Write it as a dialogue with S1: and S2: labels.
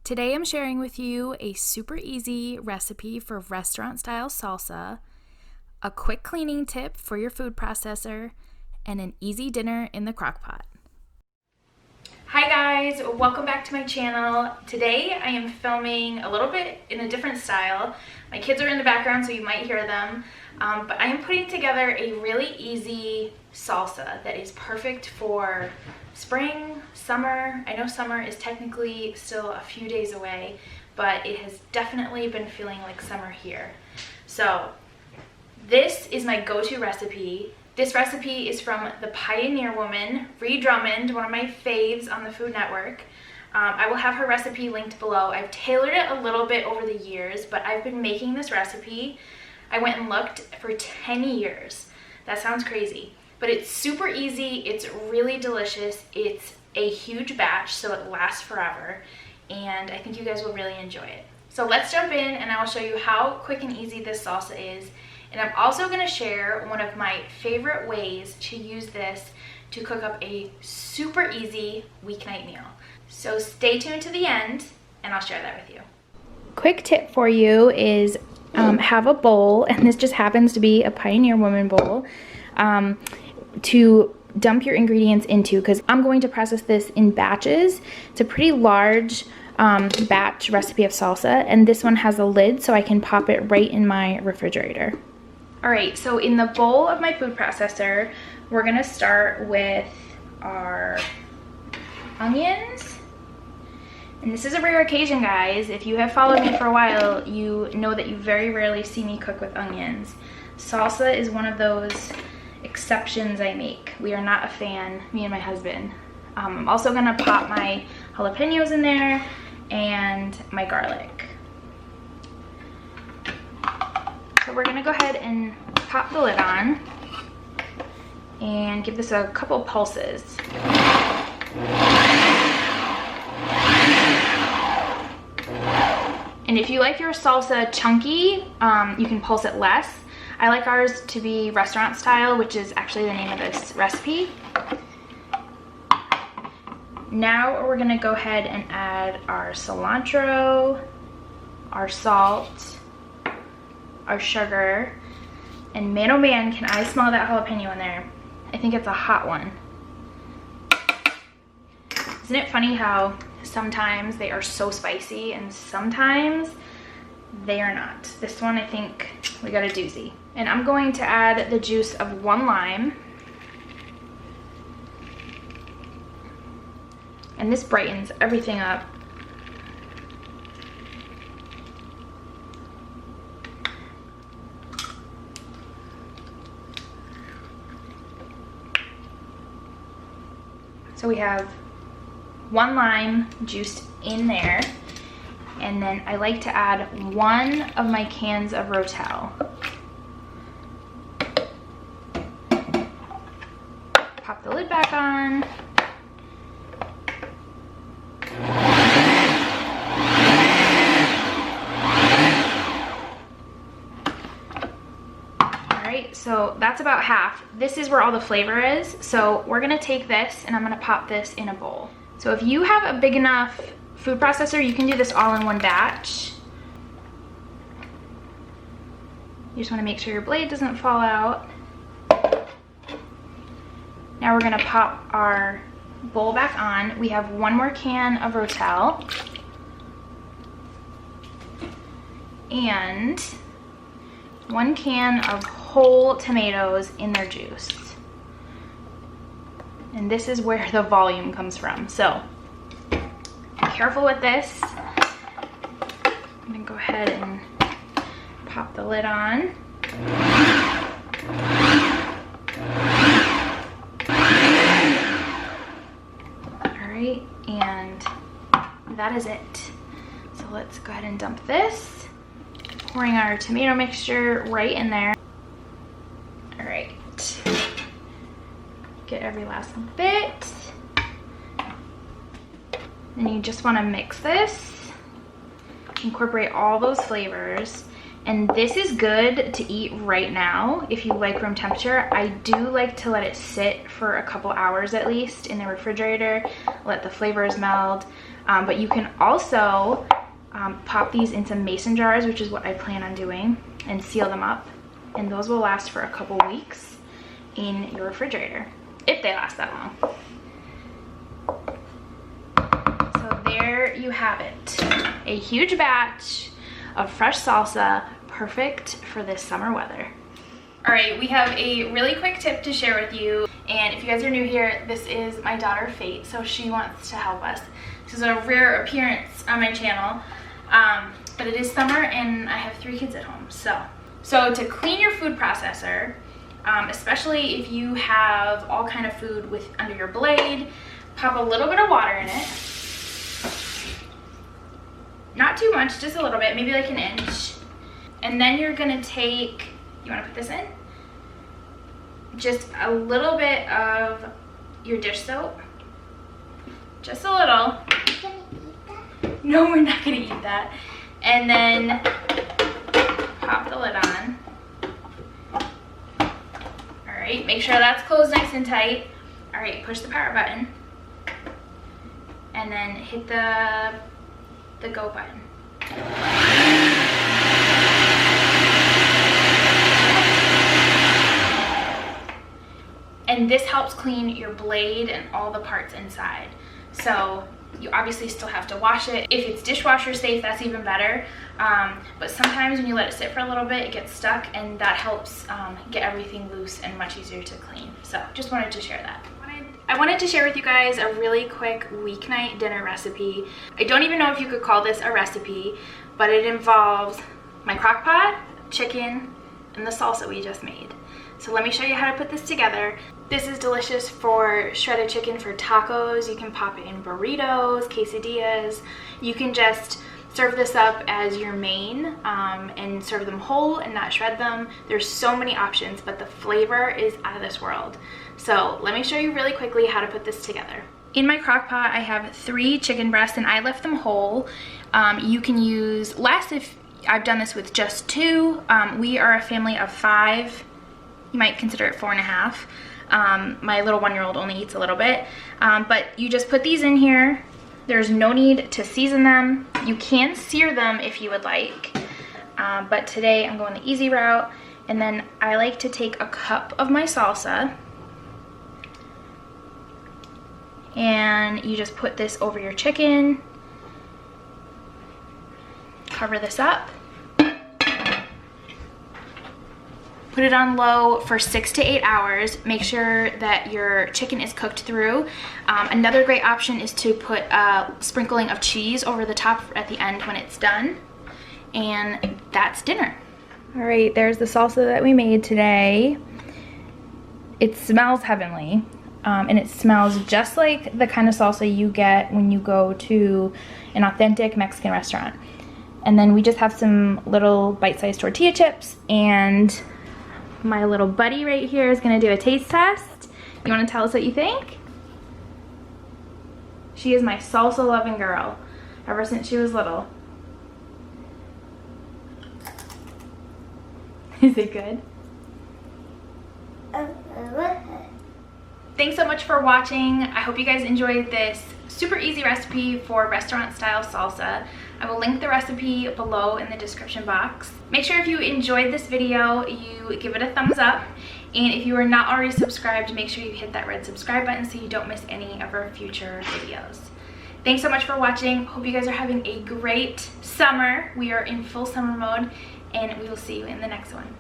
S1: Today I'm sharing with you a super easy recipe for restaurant-style salsa, a quick cleaning tip for your food processor, and an easy dinner in the Crockpot. Hi guys, welcome back to my channel. Today I am filming a little bit in a different style. My kids are in the background so you might hear them, but I am putting together a really easy salsa that is perfect for spring, summer. I know summer is technically still a few days away, but it has definitely been feeling like summer here. So this is my go-to recipe. This recipe is from the Pioneer Woman, Ree Drummond, one of my faves on the Food Network. I will have her recipe linked below. I've tailored it a little bit over the years, but I've been making this recipe, I went and looked, for 10 years. That sounds crazy, but it's super easy, it's really delicious, it's a huge batch, so it lasts forever, and I think you guys will really enjoy it. So let's jump in and I will show you how quick and easy this salsa is. And I'm also going to share one of my favorite ways to use this to cook up a super easy weeknight meal. So stay tuned to the end and I'll share that with you. Quick tip for you is have a bowl, and this just happens to be a Pioneer Woman bowl, to dump your ingredients into, because I'm going to process this in batches. It's a pretty large batch recipe of salsa, and this one has a lid so I can pop it right in my refrigerator. Alright, so in the bowl of my food processor, we're going to start with our onions. And this is a rare occasion, guys. If you have followed me for a while, you know that you very rarely see me cook with onions. Salsa is one of those exceptions I make. We are not a fan, me and my husband. I'm also going to pop my jalapenos in there and my garlic. So we're going to go ahead and pop the lid on and give this a couple pulses. And if you like your salsa chunky, you can pulse it less. I like ours to be restaurant style, which is actually the name of this recipe. Now we're going to go ahead and add our cilantro, our salt, our sugar, and man oh man, can I smell that jalapeno in there. I think it's a hot one. Isn't it funny how sometimes they are so spicy and sometimes they are not? This one, I think we got a doozy. And I'm going to add the juice of 1 lime. And this brightens everything up. So we have 1 lime juiced in there, and then I like to add 1 of my cans of Rotel. Pop the lid back on. Alright, so that's about half. This is where all the flavor is, so we're going to take this and I'm going to pop this in a bowl. So if you have a big enough food processor, you can do this all in one batch. You just want to make sure your blade doesn't fall out. Now we're going to pop our bowl back on. We have 1 more can of Rotel and 1 can of whole tomatoes in their juice. And this is where the volume comes from. So be careful with this. I'm gonna go ahead and pop the lid on. Alright, and that is it. So let's go ahead and dump this. Pouring our tomato mixture right in there. Alright. Get every last bit. Then you just want to mix this, incorporate all those flavors, And this is good to eat right now if you like room temperature. I do like to let it sit for a couple hours at least in the refrigerator, let the flavors meld. But you can also pop these into mason jars, which is what I plan on doing, and seal them up. And those will last for a couple weeks in your refrigerator, if they last that long. So there you have it. A huge batch of fresh salsa, perfect for this summer weather. All right, we have a really quick tip to share with you. And if you guys are new here, this is my daughter Faith, so she wants to help us. This is a rare appearance on my channel, but it is summer and I have 3 kids at home. So to clean your food processor, especially if you have all kind of food under your blade, pop a little bit of water in it. Not too much, just a little bit, maybe like an inch. And then you're gonna take, you wanna put this in? Just a little bit of your dish soap. Just a little. No, we're not gonna eat that. And then pop the lid on. All right, make sure that's closed nice and tight. All right, push the power button. And then hit the go button. And this helps clean your blade and all the parts inside. So you obviously still have to wash it. If it's dishwasher safe, that's even better. But sometimes when you let it sit for a little bit, it gets stuck, and that helps get everything loose and much easier to clean. So just wanted to share that. I wanted to share with you guys a really quick weeknight dinner recipe. I don't even know if you could call this a recipe, but it involves my crock pot, chicken, and the salsa we just made. So let me show you how to put this together. This is delicious for shredded chicken for tacos. You can pop it in burritos, quesadillas. You can just serve this up as your main and serve them whole and not shred them. There's so many options, but the flavor is out of this world. So let me show you really quickly how to put this together. In my crock pot, I have 3 chicken breasts and I left them whole. You can use less if I've done this with just 2. We are a family of 5. You might consider it 4.5. My little 1-year-old only eats a little bit. But you just put these in here. There's no need to season them. You can sear them if you would like. But today I'm going the easy route. And then I like to take a cup of my salsa. And you just put this over your chicken. Cover this up. Put it on low for 6 to 8 hours. Make sure that your chicken is cooked through. Another great option is to put a sprinkling of cheese over the top at the end when it's done. And that's dinner. All right, there's the salsa that we made today. It smells heavenly. And it smells just like the kind of salsa you get when you go to an authentic Mexican restaurant. And then we just have some little bite-sized tortilla chips, and my little buddy right here is gonna do a taste test. You wanna tell us what you think? She is my salsa loving girl ever since she was little. Is it good? Thanks so much for watching. I hope you guys enjoyed this super easy recipe for restaurant style salsa. I will link the recipe below in the description box. Make sure if you enjoyed this video, you give it a thumbs up. And if you are not already subscribed, make sure you hit that red subscribe button so you don't miss any of our future videos. Thanks so much for watching. Hope you guys are having a great summer. We are in full summer mode, and we will see you in the next one.